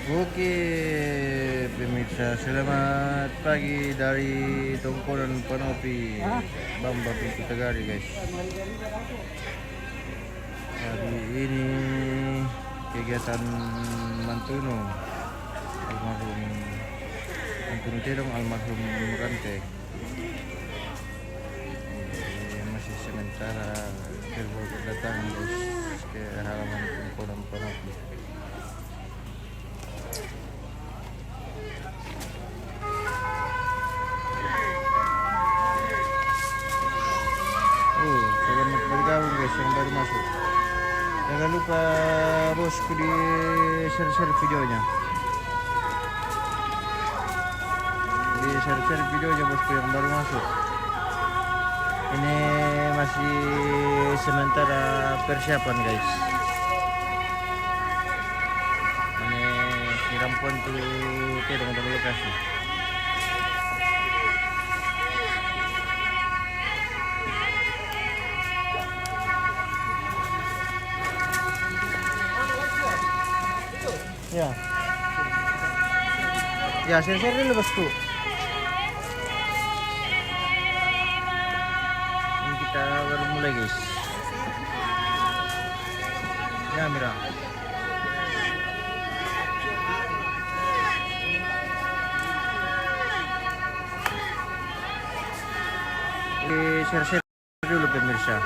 Oke, pemirsa, selamat pagi dari Tongkonan Panopi, Bamba Pintu Tegari, guys. Hari ini kegiatan Mantuno, almarhum Mantuno Tedong, almarhum Rante. Masih sementara berdatangan, guys, ke halaman Tongkonan Panopi. Selamat bergabung, guys, yang baru masuk. Jangan lupa bosku di share-share videonya. Di share-share videonya bosku yang baru masuk. Ini masih sementara persiapan, guys. Ini sirampon tuh dengan lokasi. Ya. Ya, share-share dulu bosku. Ini kita baru mulai, guys. Ya, Mira. Share-share dulu, pemirsa.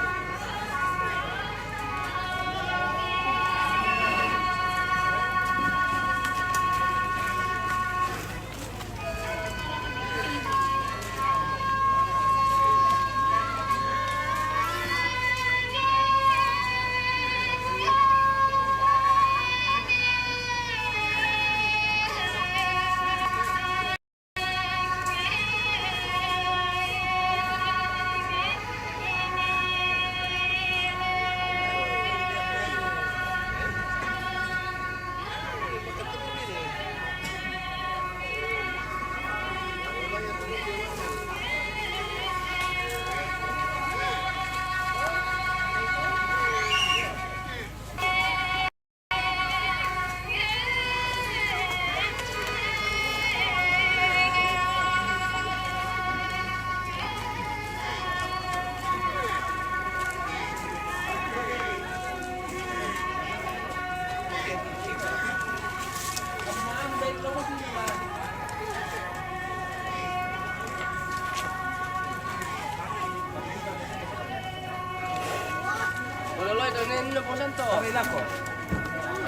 Nel posanto. Arrilaco.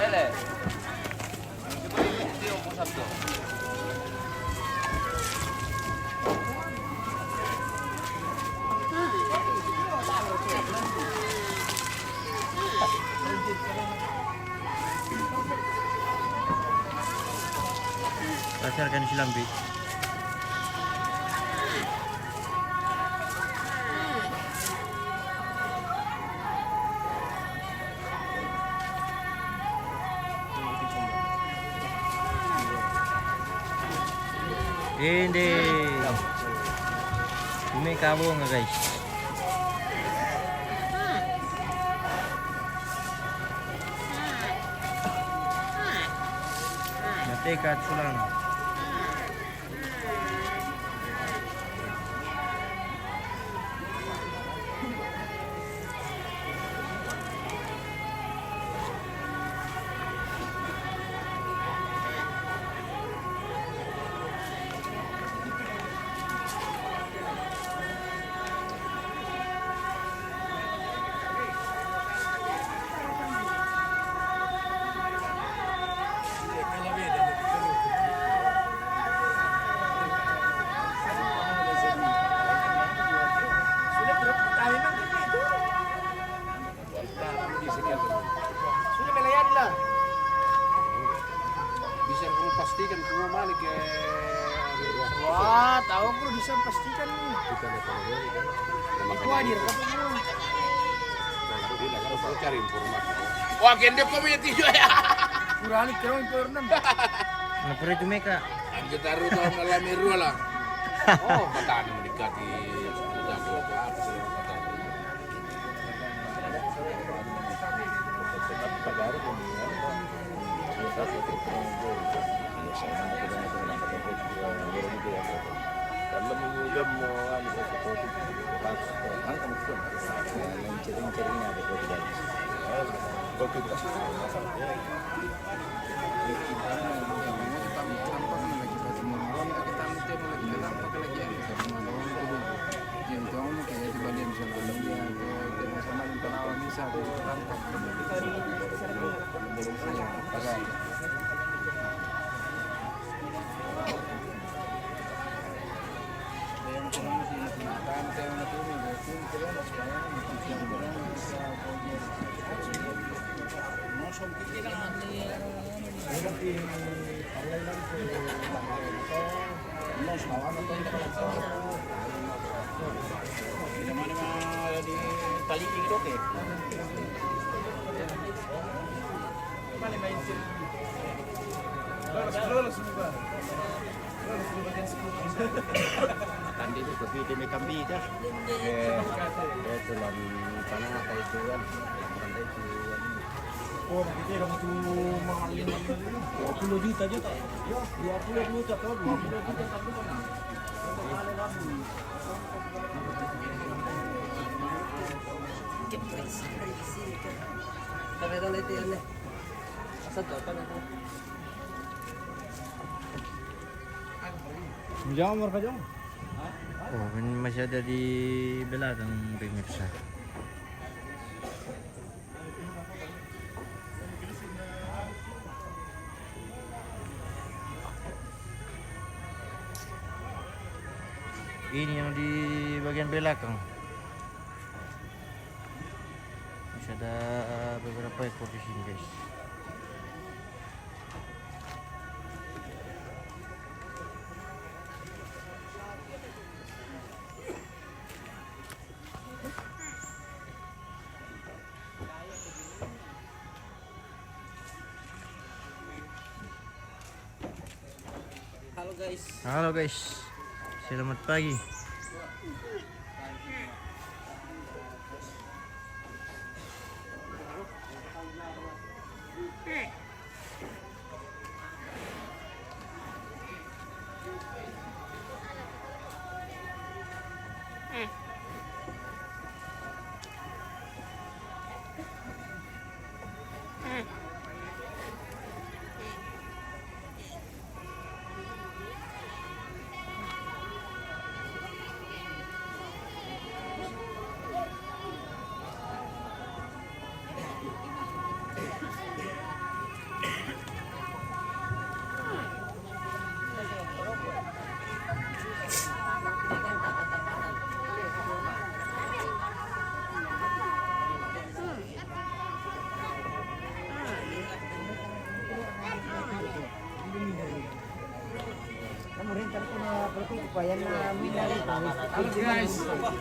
Ele. Di posanto. Pasarkan di Silambi. Ini Cumi kamu nggak, guys? Mati kat sulang. Bisa kamu pastikan kamu balik ke Wah, tahu bro bisa pastikan nih. kita datang lagi kan. Itu hadir apa bro? Tidak kan perlu cari informasi. Wah, gendep kau punya tiga ya. Kurang kira pernah. Ngapura itu mereka? Angkat taruh tahun malam meru lah. Oh, petani mendekati jago apa sih petani. Tetap baru kemudian Tadi itu kopi demi kambing dah. Tulang tanah kayak itu kan. Oh, kita orang tu mahal 20 juta je tak? Ya, 20 juta tak? 20 juta tak? Jangan mereka jangan. Oh, ini masih ada di belakang pemirsa. Ini yang di bagian belakang. Masih ada beberapa ekor di sini, guys. Halo guys, selamat pagi.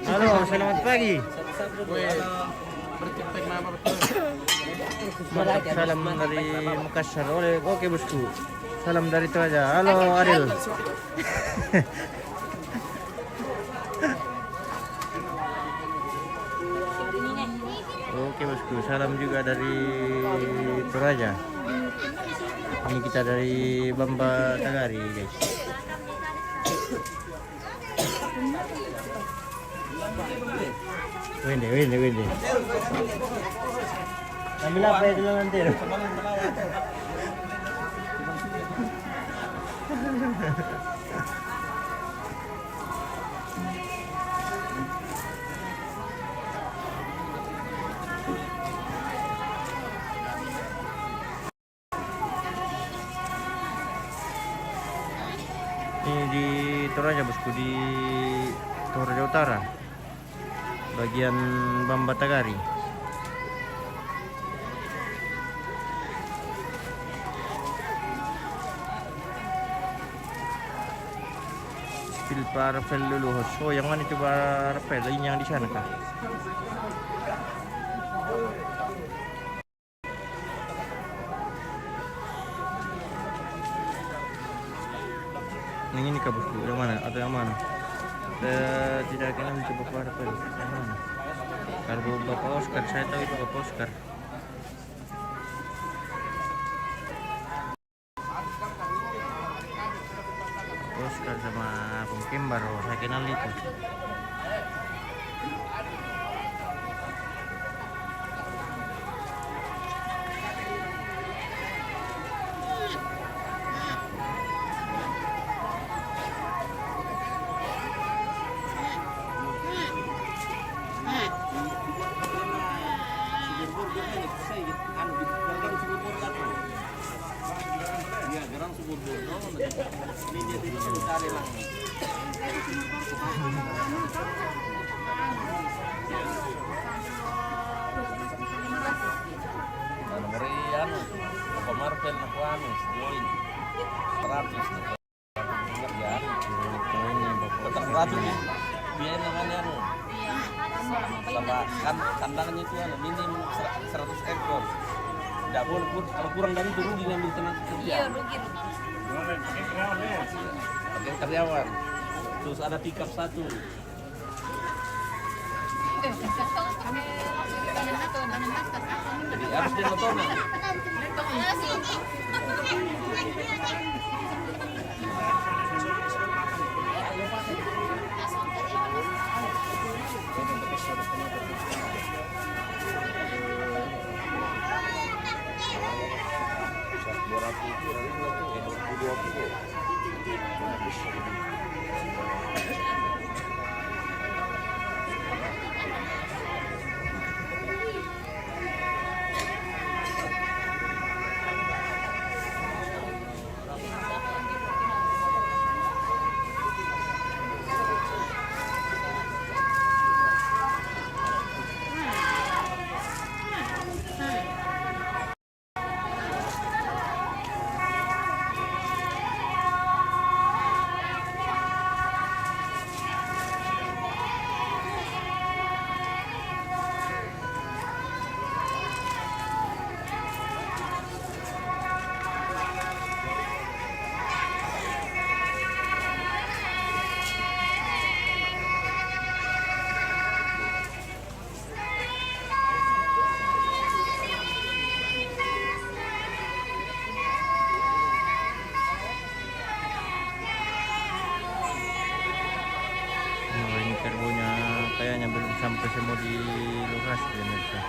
Halo, selamat pagi. Salam dari Makassar. Oke bosku. Salam dari Toraja. Halo Ariel. Oke bosku, salam juga dari Toraja. Ini kita dari Bamba Tagari, guys. Wende. Ambil apa itu nanti? Ini di Toraja bosku, di Toraja Utara, bagian Bamba Tagari. Spill Parapel luluhos. Oh, yang mana itu Parapel? Ini yang di sana kah? Yang ini kah bosku? Yang mana? Atau yang mana? Tidak akan mencoba Parapel. Yang mana? Kalau Bapak Oscar, saya tahu itu Bapak Oscar. Oscar sama Kim baru saya kenal itu. Merian, Marvel aku anu, join 100 kerjaan. Tetap ratu nih, biar namanya anu. Sama kan tandangannya itu anu minim 100 ekor. Tidak boleh kalau kurang dari itu rugi ngambil tenaga kerja. Iya, rugi. Pakai karyawan. Terus ada pickup satu. Jadi harus dia nonton. Ini kargonya kayaknya belum sampai semua di lokasi pemirsa.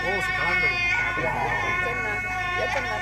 Oh, sekarang tuh. Ya benar.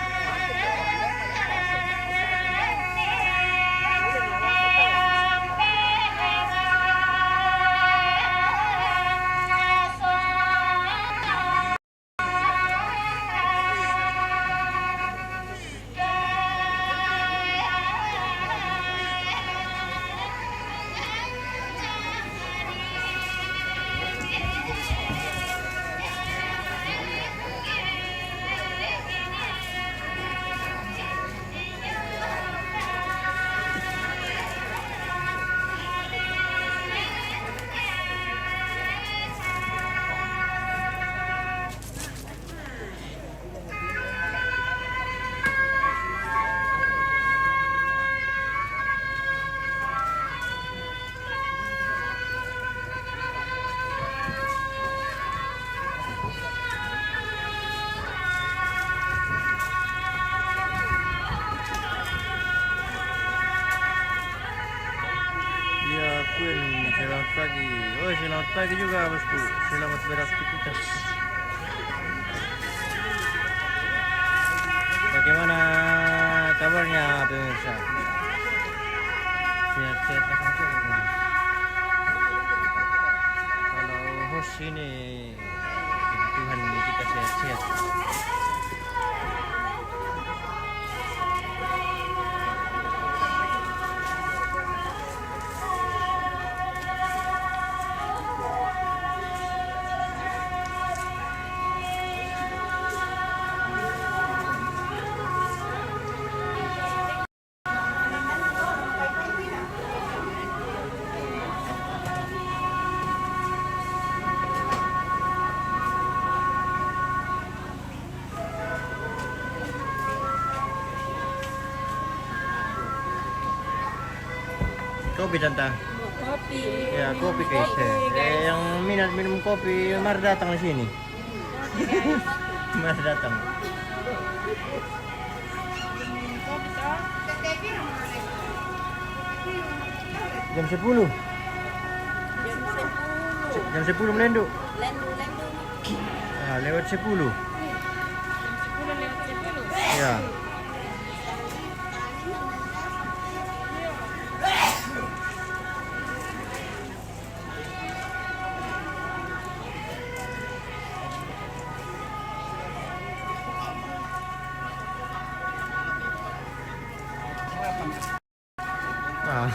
pagi juga bosku. Selamat beraktivitas. Bagaimana kabarnya pemirsa? Sehat-sehat aja semua. Kalau host ini, puji Tuhan kita sehat-sehat. Kopi tante. Kopi. Ya kopi guys. Yang minat minum kopi, mari datang di sini. Mari datang. Jam 10. Jam 10 melenduk. Lendu. Ah, lewat 10. 10 lewat 10. Ya. Ah.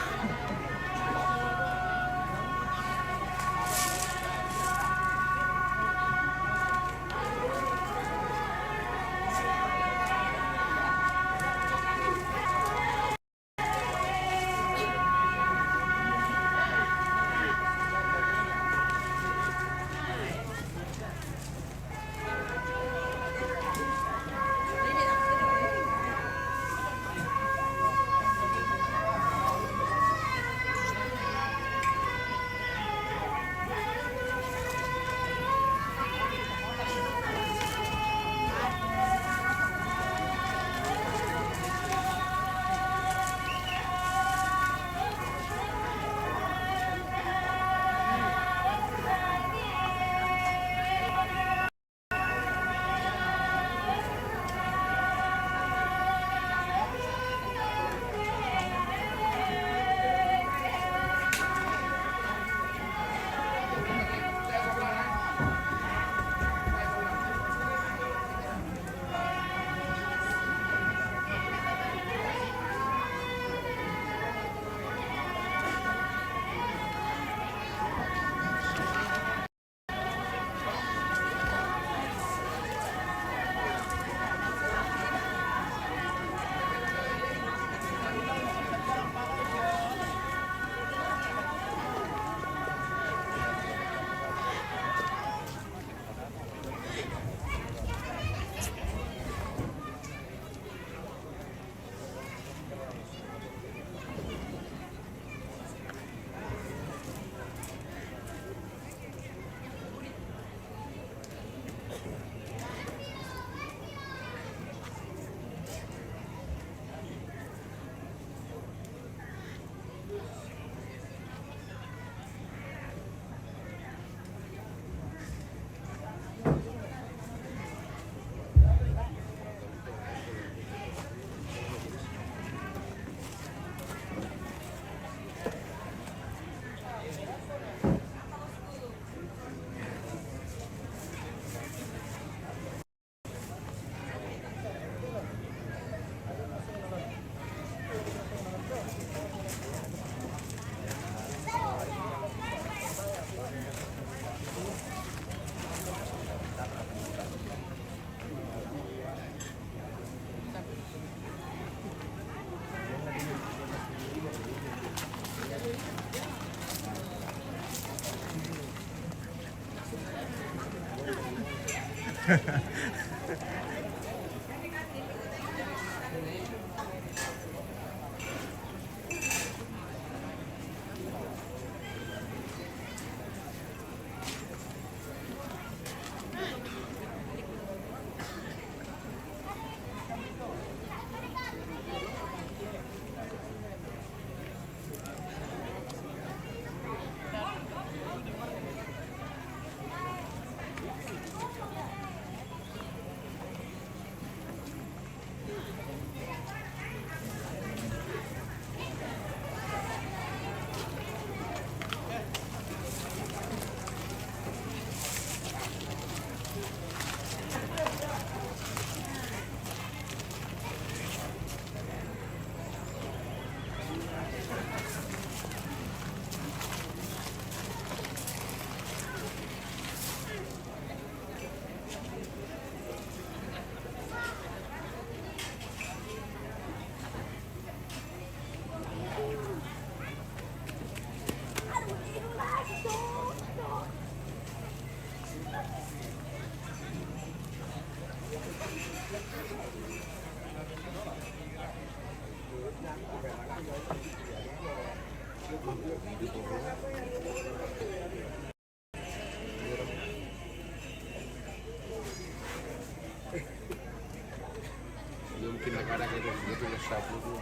Mungkin negara itu betul sabu itu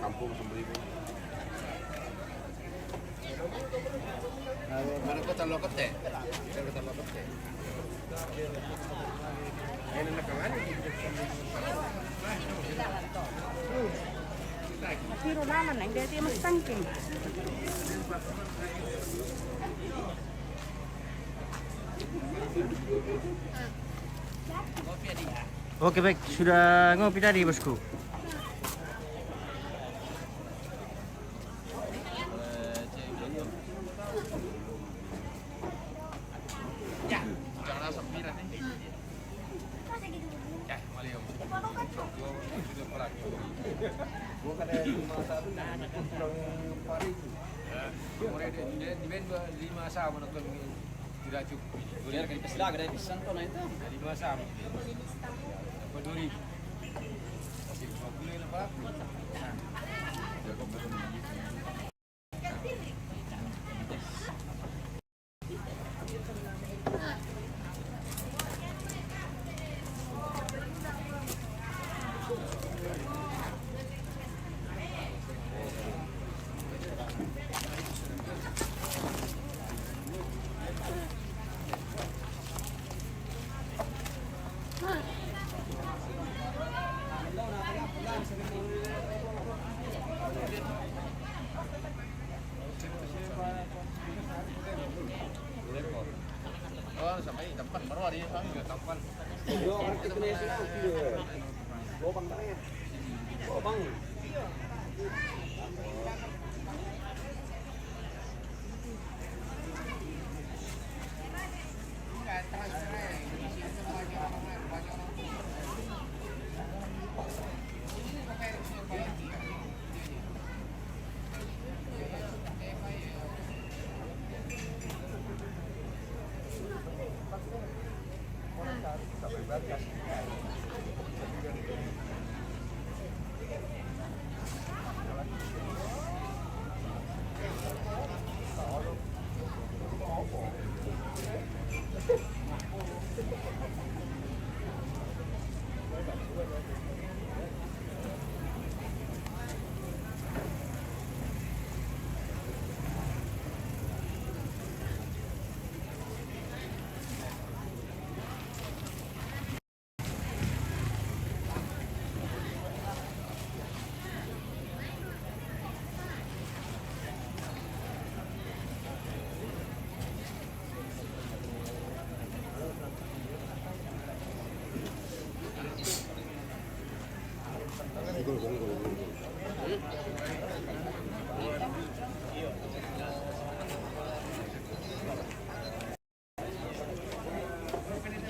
kampung sembeli itu. Mana kota loket deh? Kota loket deh. Ini nakalan. Tiro naman na, hindi mas tangking. Oke baik, sudah ngopi tadi bosku. Tidak cukup. Biar kan pesilah ada pisan tuh nah itu. 5 sam. Apa 2000? Masih 20 lepas. Oh, sampai tempat baru ada yang enggak tempat. Lobang tanya. Lobang.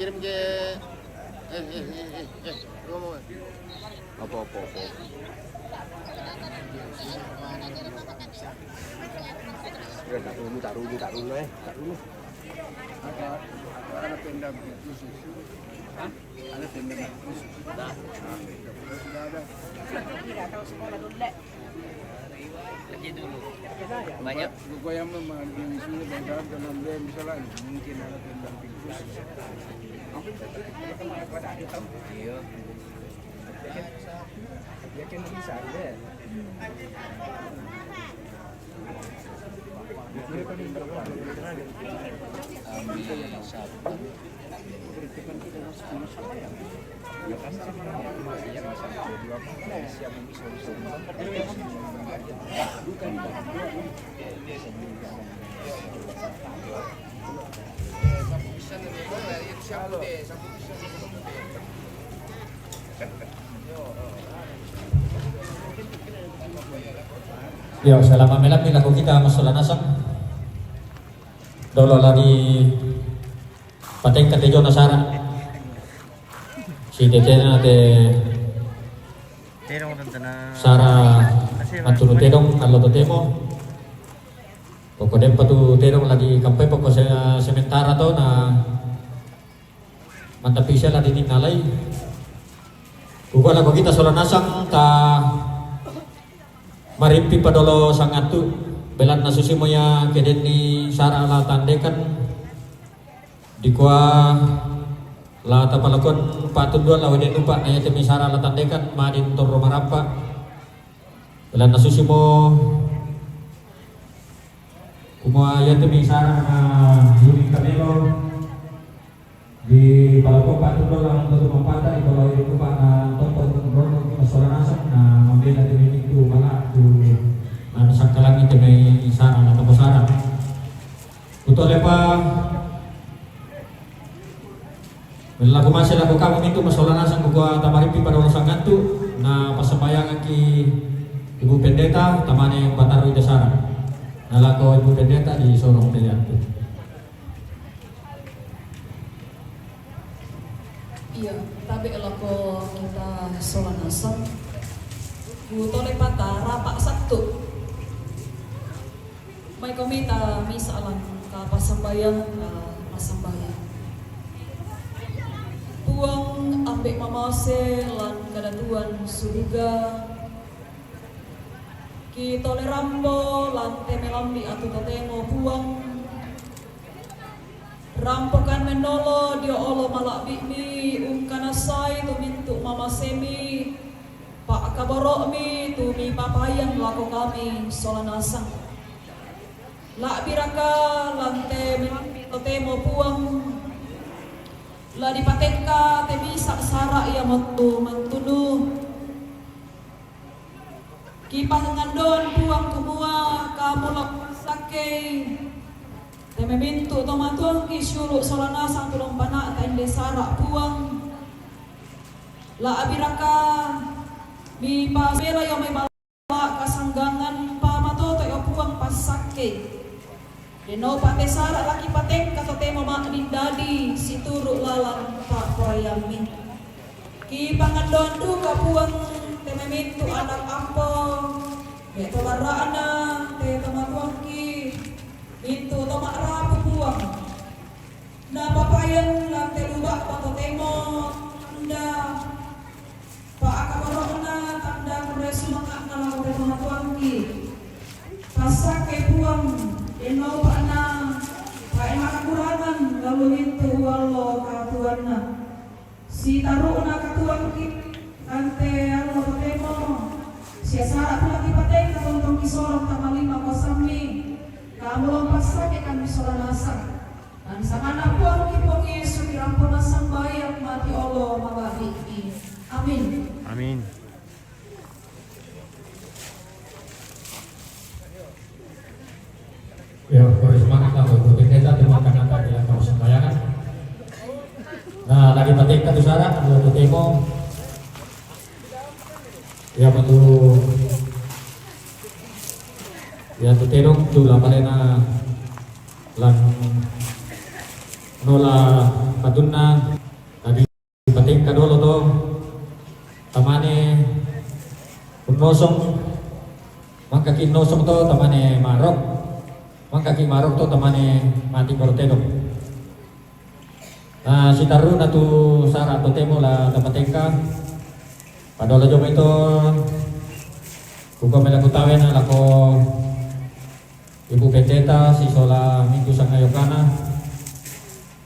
Kirim ke ngomong apa ya tak dulu ada tenda khusus ada tenda khusus Tidak tahu sekolah dulu deh. Kerja dulu. Banyak. gua yang memang di sini dan dengan dia misalnya mungkin ada tenda khusus Iya. yakin bisa deh. Yo, selama malam lagu kita masalah nasab. Dolo lagi pateng kate jo nasara. Si tetena de Terong tentana Sara mantunu terong kalau temo. Poko dem patu terong lagi kampai poko sementara to na mantap bisa lah diningalay. Kuko lagu kita soal nasang ta marimpi padolo sangatu belan nasusi moya keden ni Sara la tandekan di kuah la tapalakon patun dua lawan den lupa na yate mi Sara la tandekan madin toro marapa belan nasusi mo kumua yate mi Sara na yuri kamelo di palakon patun dua lawan toro mapata di kalau den lupa na topo rono masalah nasab na membela demi itu malah tu sakkalang itu may Sara na tapos Sara uto lepa lagu masih lagu kamu itu masalah nasang gua tamaripi pada orang sangantu na pasabayangan ki Ibu Pendeta tamane Bataru ida Sara na lagu Ibu Pendeta di Sorong Teliantu. Iya, tapi kalau kita sholat asar, tole patara pak Sabtu. May komita misalan kapasambayan masambayan. Tuang ambek mamase lan kadatuan surga. Ki tole rampo lan temelambi atu tatemo puang. Rampokan menolo dia olo malak bikmi kanasai tu mintu mama semi pak kaborok mi tu mi papayang lako kami solanasang la biraka lante temo puang la dipatenka te bisa Sara ya motu mantunu kipas ngandon puang kumua kamu lak sakei teme mintu tomatuang kisyulu solanasang tulong panak kainde Sara puang la abiraka mi pasela yo may bala kasanggangan pa matoto yo puang pasake deno pate Sara laki patek katotemo maknindadi situru lalang pa korayami ki pangandon du ka puang teme mintu anak ampo beto barana te tomatuang ki itu tomak rapu buang na papayan lang telubak patotemo tanda pak akabarona tanda kuresu maka nalang tema tuangki pasake buang eno pana pa emak kurangan lalu itu wallo katuanna si taruna katuangki ante allo temo sia Sara pula dipateng katontong kisorong tamalima kosami kamu lompat sakit kami solanasa dan sangat buang kipong Yesus dirampun asang bayang mati Allah mabahiki amin Amin. Ya, harus semangat lah Ibu Pendeta dimakan apa di langkah sembayangan. Nah, lagi patik katu Sara, lu temo. Ya betul. Ya tu terong tu lah malena lan nola patunna lagi patik kadolo to tamane unosong mangka kinosong to tamane marok mangka ki marok to tamane mati korteno. Nah si taru na tu Sara to temo la tapateka padola jom itu kuko mela kutawen na lako Ibu Pendeta si sola minggu sang ayokana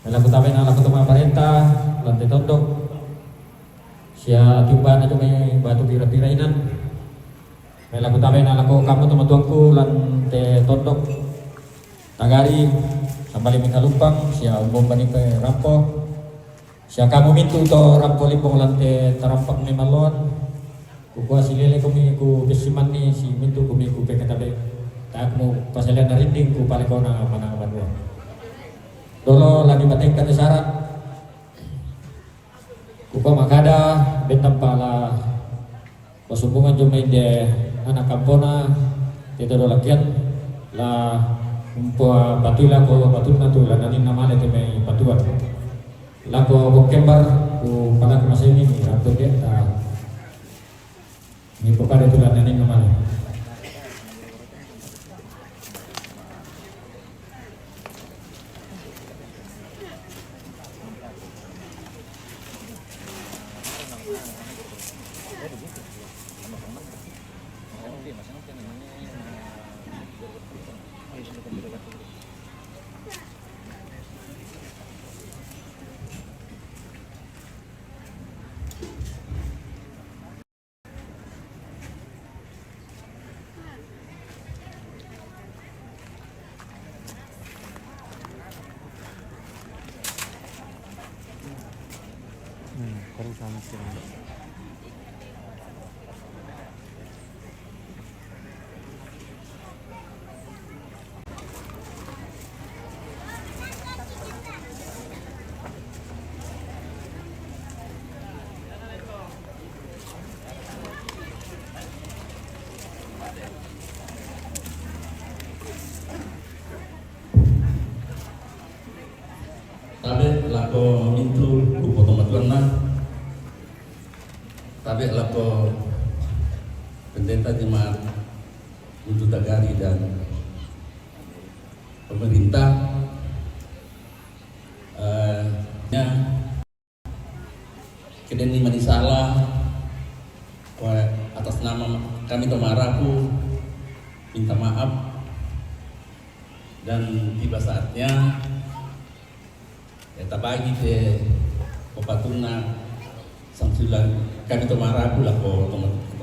mela kutawen na lako tuma parenta lantai tondok sia tiuban na may batu pira-pirainan mela kutawen na lako kamu tuma tuangku lantai tondok Tagari sambali mikalumpang sia umbong bani pe rampo sia kamu mintu to rampo lipong lante tarampak ni malon ku silele kumi ku besiman ni si mintu kumi ku pekatabe tak mu pasalian narinding ku palekona mana badua dolo lagi bateng kata syarat ku makada bentam pala pasubungan jumain de anak kampona itu do lakian la umpua batula ko batuna tu la nanin namale te mai batuan la ko bokembar ku pala ku masini ni atau dia ta ni pokare tu la nanin namale Baru sama sekali. Tabe lako mintu ku potong na. Tabe lako pendeta jemaat untuk Tagari dan pemerintah keden ni manisala atas nama kami Tomaraku minta maaf dan tiba saatnya ya tabagi te popatuna samsulan kami Tomaraku lah ko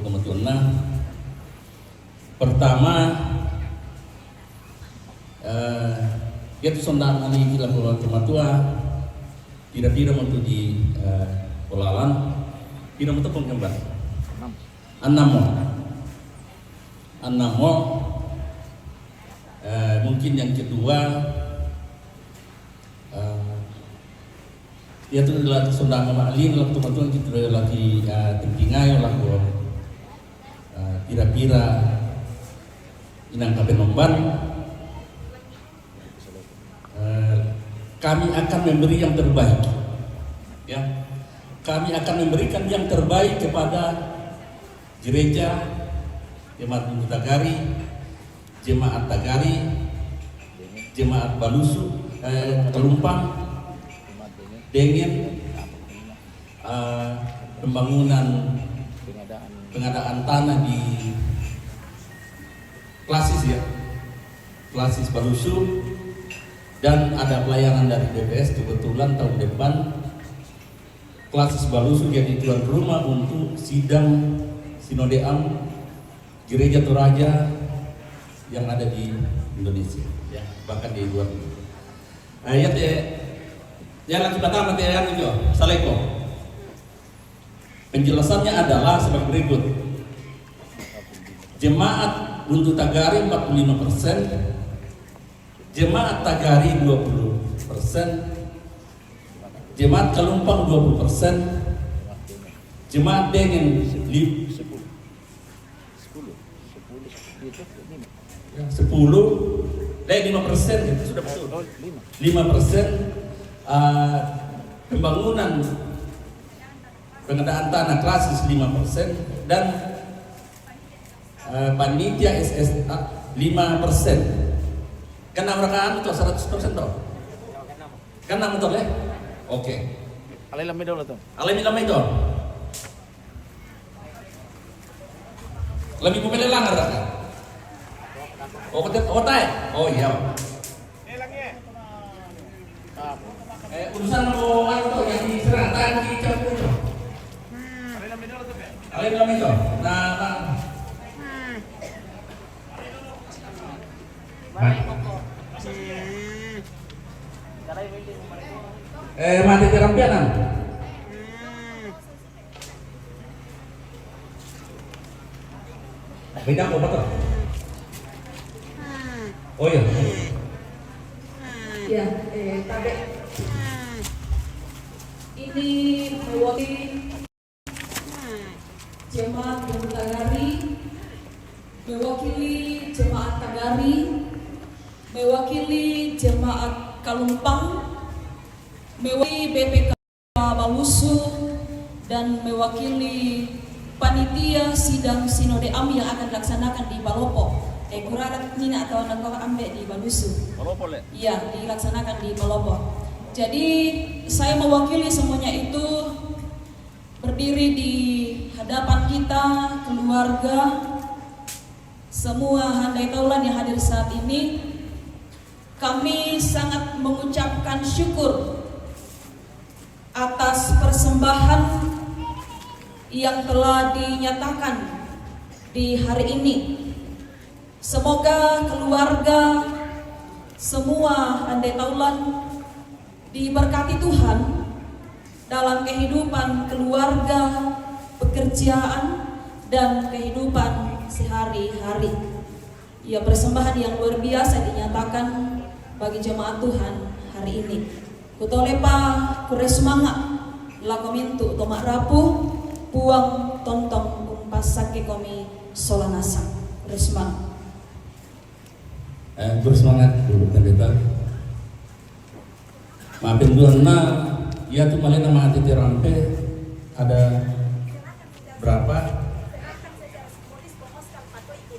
tomatuna pertama dia tu sondang ali kila ko tomatua pira-pira untuk di polalan pira untuk penggembar Anamo mungkin yang kedua dia tu adalah sondang malin lah teman-teman kita lagi tempingai lah ko pira-pira inang kabe nomban kami akan memberi yang terbaik ya kami akan memberikan yang terbaik kepada gereja jemaat Tagari jemaat Tagari jemaat Balusu Kelumpang dengan pembangunan pengadaan tanah di Klasis Balusu dan ada pelayanan dari BPS kebetulan tahun depan Klasis Balusu jadi tuan rumah untuk sidang Sinodeam Gereja Toraja yang ada di Indonesia ya bahkan di luar ayat yang lagi pertama yang itu Saleko penjelasannya adalah sebagai berikut jemaat untuk Tagari 45%, jemaat Tagari 20%, jemaat Kelumpang 20%, jemaat Dengen 10 dari 5% itu sudah betul 5% pembangunan pengadaan tanah Klasis 5% dan panitia SSA 5%. Kan mereka itu 100% toh? Kan 6 betul ya? Oke. Alami dulu tuh. Alami itu. Lebih pemilih langgar kan? Oh, tay? Oh iya. Urusan mau itu yang diserahkan di campur. Alami itu. Nah. Si Mati tirampianan. Beda apa betul? Oh iya. Ya, Kadek. Ini mewakili jemaat Tagari, mewakili jemaat Tagari, mewakili jemaat Kalumpang, mewakili BPK Balusu, dan mewakili panitia sidang Sinode Am yang akan dilaksanakan di Palopo. Kurarat Nina atau Nagkawat Ambek di Balusu. Palopo le? Iya, dilaksanakan di Palopo. Jadi saya mewakili semuanya itu berdiri di hadapan kita, keluarga, semua handai taulan yang hadir saat ini. Kami sangat mengucapkan syukur atas persembahan yang telah dinyatakan di hari ini. Semoga keluarga, semua handai taulan diberkati Tuhan dalam kehidupan keluarga, pekerjaan, dan kehidupan sehari-hari. Ya, persembahan yang luar biasa dinyatakan bagi jemaat Tuhan hari ini. Kutolepa kuresmanga lakomintu tomak rapuh puang tontong kumpas sake komi solanasa. Kuresmanga. Bersemangat dulu pendeta. Maafin Tuhan, ya tuh malah nama hati tirampe ada berapa?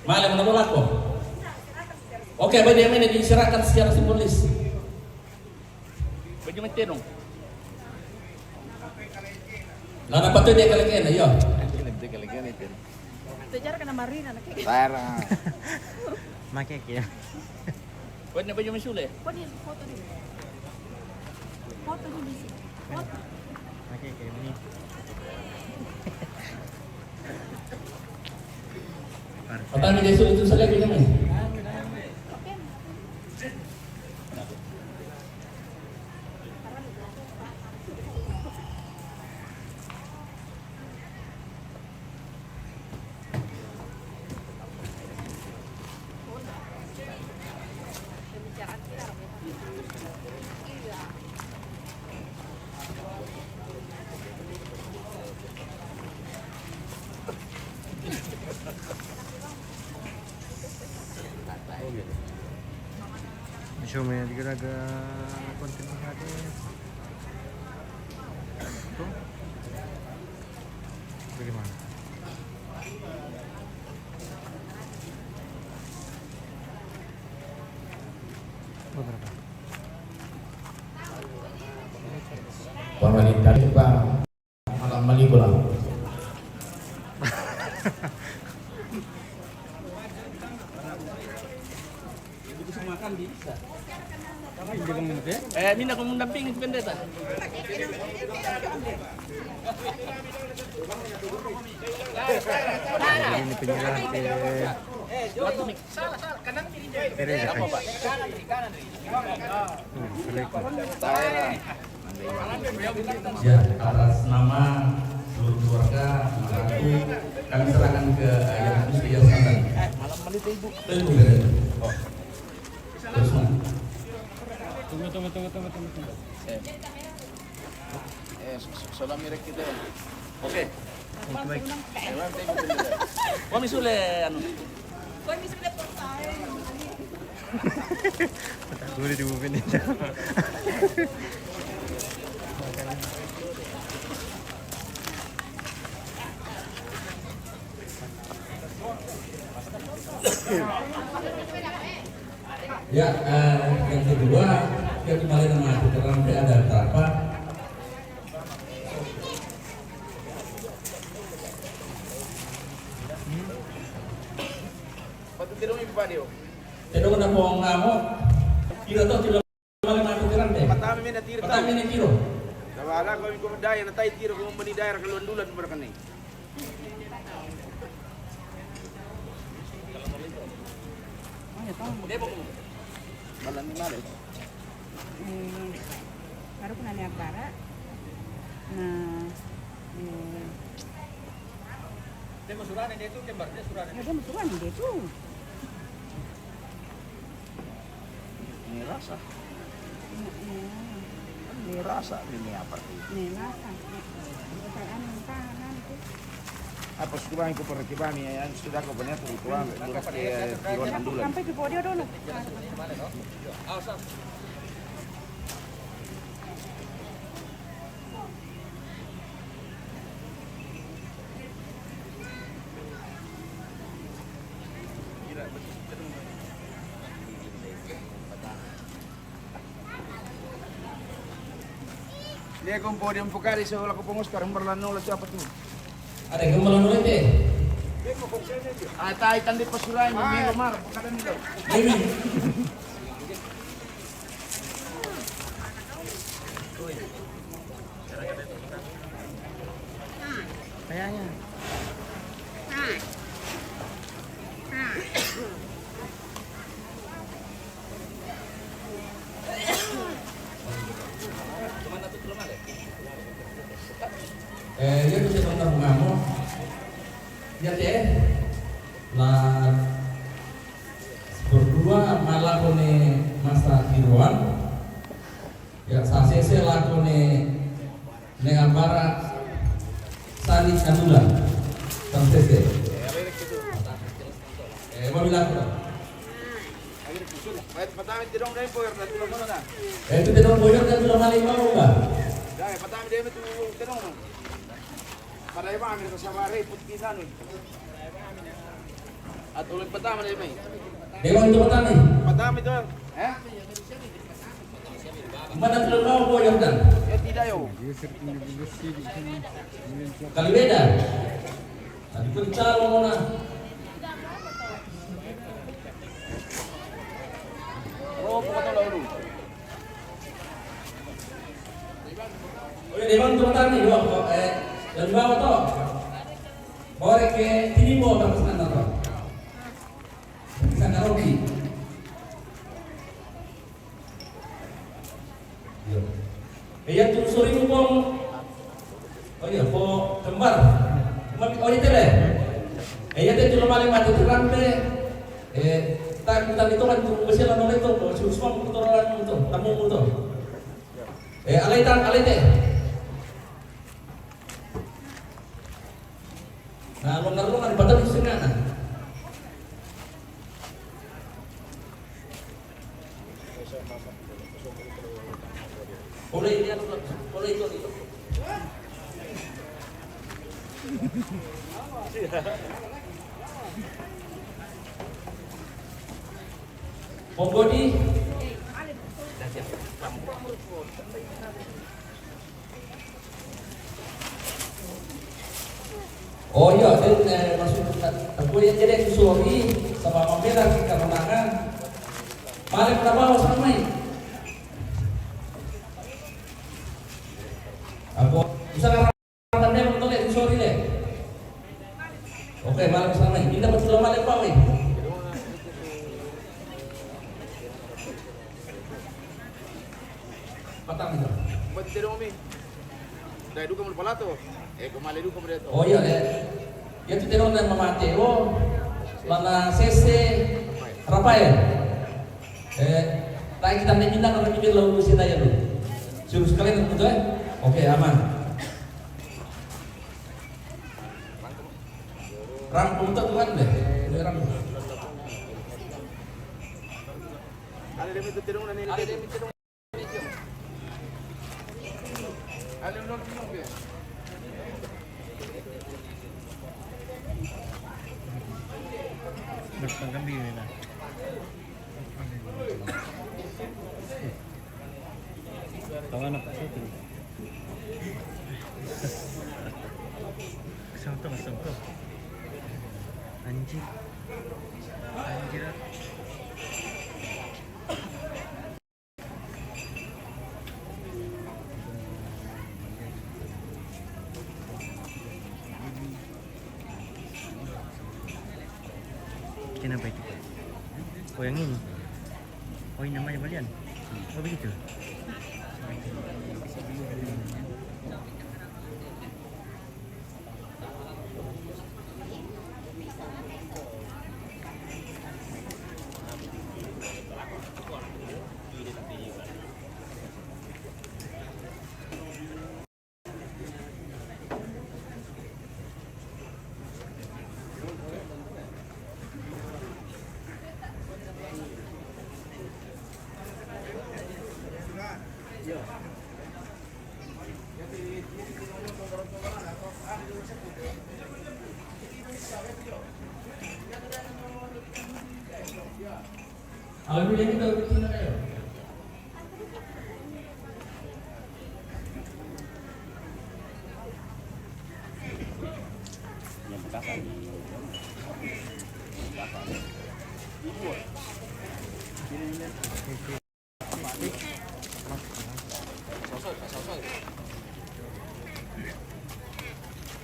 Malah menolak kok. Oke, bagi yang ini diserahkan secara simbolis. Bagi macam dong. Lalu apa tuh dia kali-kali, ayo. Tujar kena marina nak. Parah. Makai kia. Buat nak baju masuk le? Kau ni foto dulu. Foto dulu sih. Foto. Makai kia ni. Petani desa itu saja punya mana? Show me dikira-kira konten hari. Tuh. Bagaimana? Beberapa. Pemerintah juga malam malikulah. Minta kamu mendampingi pendeta. Ini penyerahan ke Teresa kan? Ya, atas nama seluruh keluarga, aku kami serahkan ke Ayah Agus Yayasan. Tunggu. Terus mana? Tunggu. Salam mirek kita. Oke. Baik. Kami sule anu. Kami sudah selesai. Tak boleh dibubuhin itu. Ya, yang kedua, ya kembali nama hati terampe ada berapa? Patut tidak mimpi dia. Tidak ada bohong kamu. Tidak tahu tidak kembali nama hati terampe. Pertama mina tiro. Pertama ini tiro. Nawala ko ko daya na tay tiro ko mani daya ka lundulan berkani. Malam ni malam. baru kena lihat bara. Nah, Dia masuran dia itu kembar dia suran. dia musuhan dia tuh. Ini rasa. Iya. Ini rasa ini apa? Nih, rasa. Kayak anu kanan tuh. Apa sudah ko perkibani yan sudah ko banyak ko tuang duras ke Tiron Andulan. Sampai ke podio dulu. Dia kung podium pukari sa wala ko pong Oscar berlano la siapa tuh. Ada gembalan ulit eh. Ah tayo tandi pasuray mo Milo Mar pagkada nito. Gaming. Kayaknya. Dia bisa bentar mengamu. Lihat ya. Lah berdua malah kone masa kiruan. Ya sasese lakone negambara Sani Andulan. Sasese. Mau bilang apa? Patami tidong dai poer na tulong mo na. Itu tidak boyor dan sudah maling mau enggak? Dai patami dai tu tidong mo. Para iba amir ko sa bare putkisan ni. At ulit patami dai may. Dewa itu petani. Patami to. Mana sudah mau boyor dan? Ya tidak yo. Kali beda. Tadi pun calo mana? Oh, pokoknya lalu. Oh ya dewan itu petani dua. Dan bawa toh. Borek ke sini bawa ke sana toh. Sana Robi. Iya tuh sore ngomong. Oh iya, po kembar. Oh itu deh. Iya tuh cuma maling mati terang deh. Tadi itu kan besi lalu itu, semua kotoran itu, tamu itu. Alai teh. Nah, longar badan di sana. Boleh itu. Pembodi. Oh iya, dan maksud aku yang jadi susuri sama membela kemenangan. Balik ke bawah sama ini. Aku bisa ngarang dia untuk lihat susuri deh. Oke, balik sama ini. Kita betul balik bawah ini. Patang itu. Buat tidong mi. Dai duka mo pala to. Kumali duka mo dito. Oh iya deh. Ya itu tidak dan Mateo, mana Sese, Rafael. Lagi kita minta orang ini lalu sih tanya dulu. Suruh sekalian betul ya? Oke aman. Rampung tuh kan deh. Rampung. Ada demi tidong na ni. Ada demi tidong. Ada demi tidong ke. Berpenggambi na. Tawa na pa sa ito. Kasang to. Anjir. Kenapa itu? Oh yang ini? Oh ini namanya balian? Oh begitu. Kalau dulu ini tahu Cina kayo.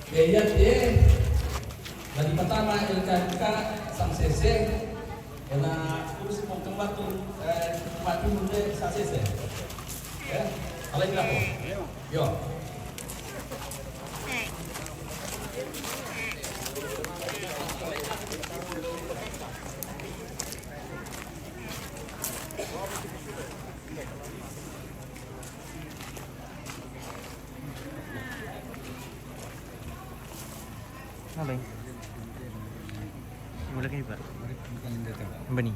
Kaya dia lagi pertama LKK sang sese karena kursi mau tempat tuh tempat itu deh sang sese ya kalau ini apa yo Apa ini? Boleh kan Pak? Bani.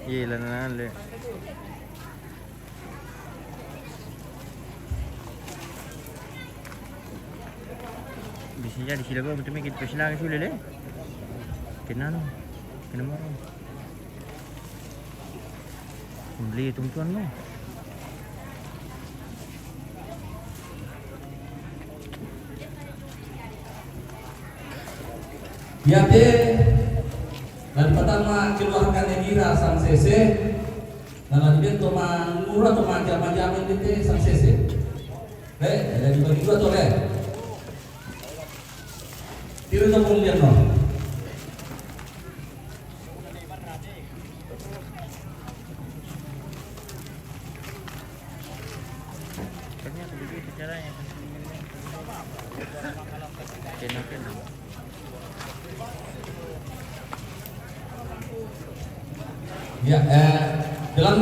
Iya lah le. Biasanya di sini gua betul kita pesina ke sini le. Kenan. Kena marah. Beli tuan-tuan lo. Biate dari pertama keluarkan Edira sang sese dan dia tu mangura tu macam-macam ini sang sese. Dari bagi dua tu tiru tu pun dia no. Ternyata begitu caranya. Kena. Ya, dalam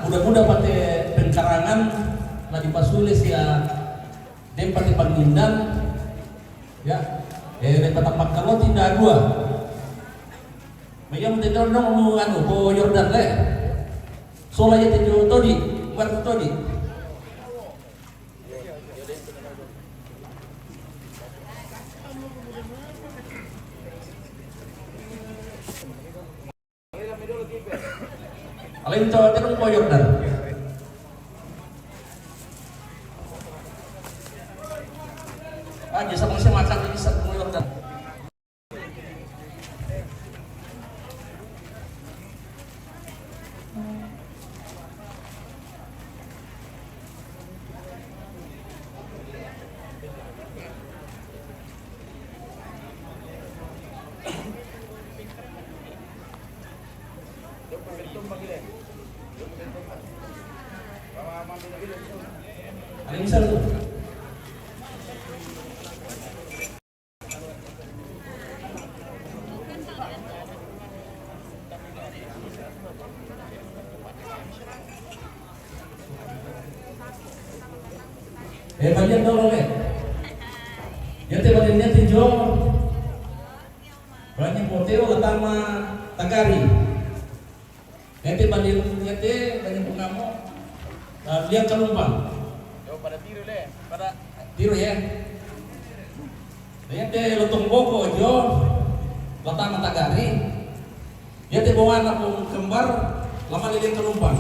mudah-mudah pakai pencarangan lah dipasulis ya pakai Panindan ya dapat makalo tidak dua mayam tidak dong mu anu po Yordan le solaya tidak todi bukan todi Alin to terus po Yordan. Aja sama saya makan ini satu Yordan. Ada misal tu. Bagian dulu le. Yang bagiannya tinjau. Banyak poteo utama Tagari. Yang bagiannya banyak pengamu. Lihat Kalumpang. Pada tiru le, pada Tiru ya. Yang Lotong Boko jo. Utama Tagari. Yang bawa anak kembar lama lihat Kalumpang.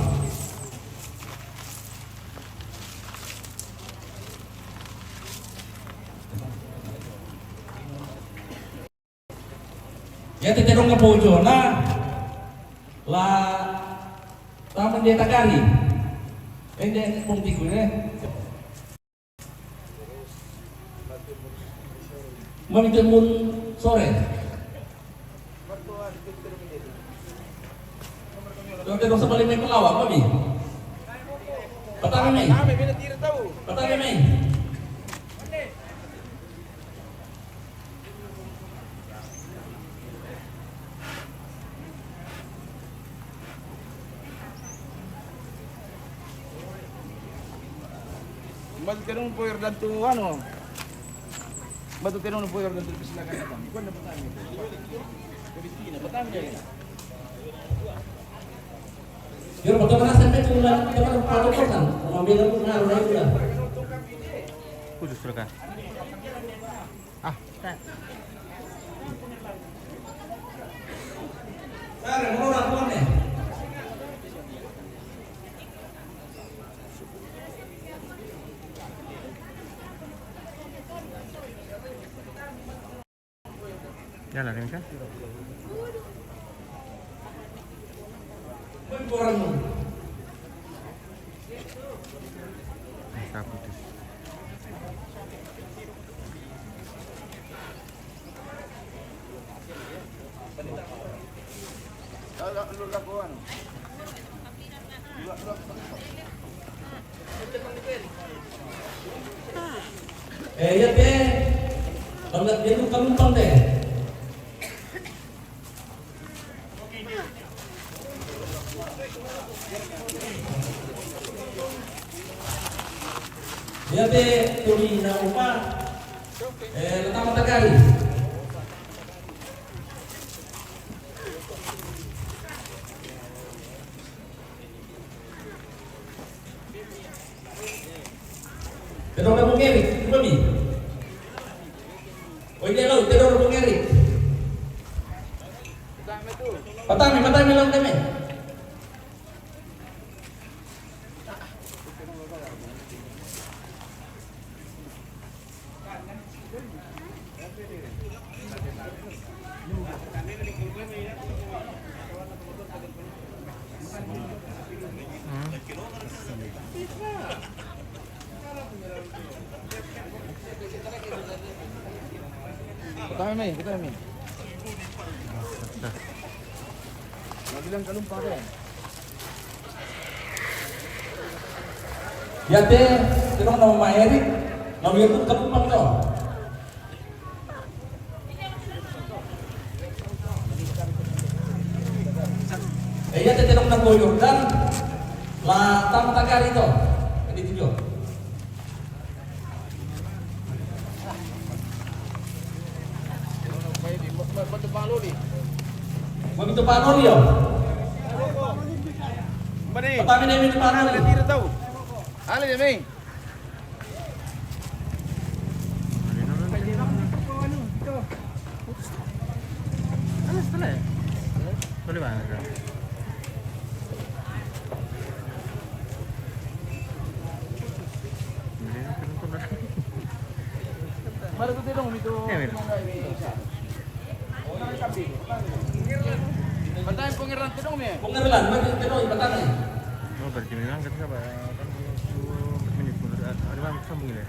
Ya tidak dong ngepojo nah lah taman dia Tagari dia pun tiku Mami temun sore Tengok sebalik main pelawak, Mami. Petang main. Kami bila tira tahu. Petang main. Batu tinong po yung danto ano. Batu tinong po yung danto silakan na kami. Kuan na patami. Kabitina, patami niya. Yo, bagaimana sampai tulang kita kan? Mobil aku ngaruh lagi lah. Kudus sudah kan? Sekarang mau orang nih. Jalan ini kan? Orang Masa putus. Lu lah po ano. ya teh. Banget dia tuh kampung deh. Ya teh tuli na upa. Letak mata kali. Terus ada Bung Erik, Mami. Oh dia lo, terus ada Bung Erik. Patami lang kami. Patami. Nabilang kalumpa ka eh. Ya teh, terus nama Erik. Nama itu kampung to. Ya teh terus nama Yordan. Lah tam takari to. Jadi tujuh. Batu pangloli. Begitu Pak Nur yo. Bani. Patami na yung Pak Nur. Bila tira tahu. Ali dia main. Setelah ya? Boleh banget kan? Mari tu tinong itu. Patay pengiran tinong ni. Pengenalan, betul patami. Oh, berarti memang ketika kan 10 menit menurut ada banyak sambung ya.